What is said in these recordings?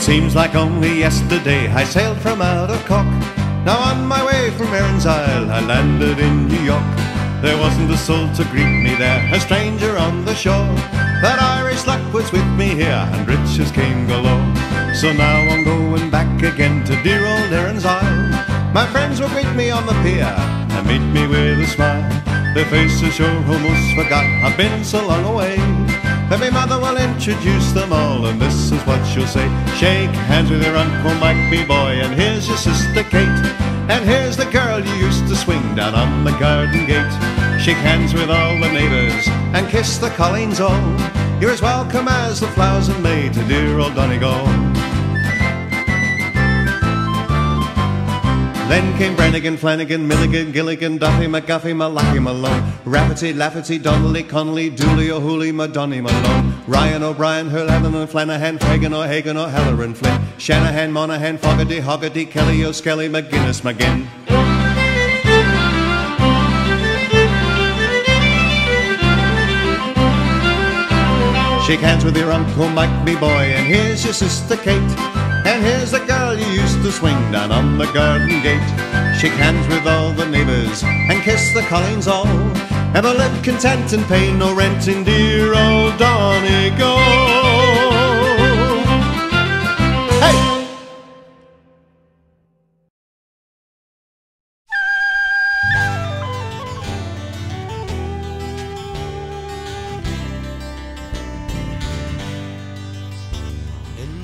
It seems like only yesterday I sailed from out of Cork. Now on my way from Erin's Isle I landed in New York. There wasn't a soul to greet me there, a stranger on the shore. That Irish luck was with me here, and riches came galore. So now I'm going back again to dear old Erin's Isle. My friends will greet me on the pier and meet me with a smile. Their faces sure almost forgot I've been so long away. Then my mother will introduce them all, and this is what she'll say. Shake hands with your Uncle Mike, me boy, and here's your sister Kate. And here's the girl you used to swing down on the garden gate. Shake hands with all the neighbours and kiss the colleens all. You're as welcome as the flowers in May to dear old Donegal. Then came Brannigan, Flanagan, Milligan, Gilligan, Duffy, McGuffey, Malachi, Malone, Rafferty, Lafferty, Donnelly, Connolly, Dooley, O'Hooley, Madonna, Malone, Ryan, O'Brien, Hurlevin, and Flanagan, Fagan, O'Hagan, O'Halloran, Flynn, Shanahan, Monaghan, Fogarty, Hoggarty, Kelly, O'Skelly, McGuinness, McGinn. Shake hands with your Uncle Mike, me boy, and here's your sister Kate. And here's the girl you used to swing down on the garden gate. Shake hands with all the neighbours and kiss the colleens all. And they'll live content and pay no rent in dear old Donegal. Hey!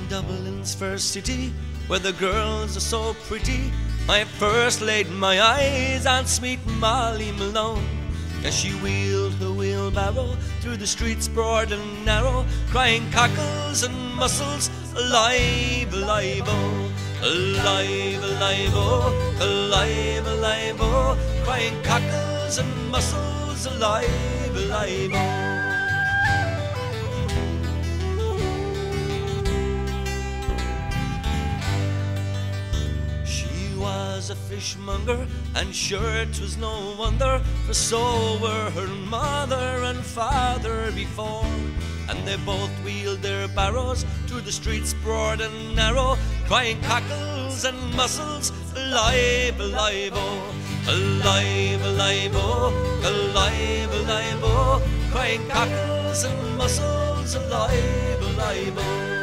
Dublin's first city, where the girls are so pretty, I first laid my eyes on sweet Molly Malone. As she wheeled her wheelbarrow through the streets broad and narrow, crying cockles and mussels, alive, alive, oh, alive, alive, oh, alive, alive, oh, crying cockles and mussels, alive, alive, oh. Was a fishmonger, and sure 'twas no wonder, for so were her mother and father before. And they both wheeled their barrows through the streets broad and narrow, crying cockles and mussels, alive, alive, oh, alive, alive, oh, alive, alive, oh, crying cockles and mussels, alive, alive, oh.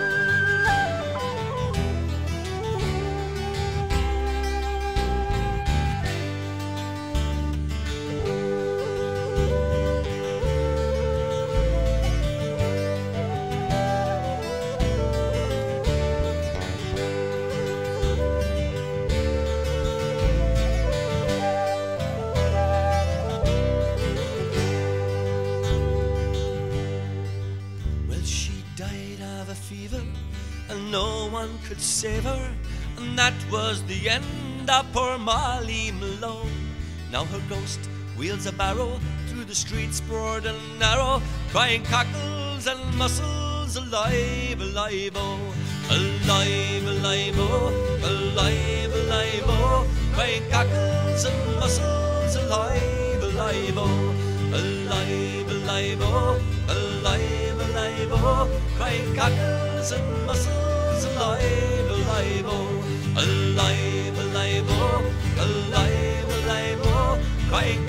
And no one could save her, and that was the end of poor Molly Malone. Now her ghost wheels a barrow through the streets broad and narrow, crying cockles and mussels, alive, alive, oh, alive, alive, oh, alive, alive, oh, crying cockles and mussels, alive, alive, oh, alive, alive, oh, alive, alive, oh, crying cockles and mussels, alive, alive, oh, alive, alive, oh, alive, alive, oh, crying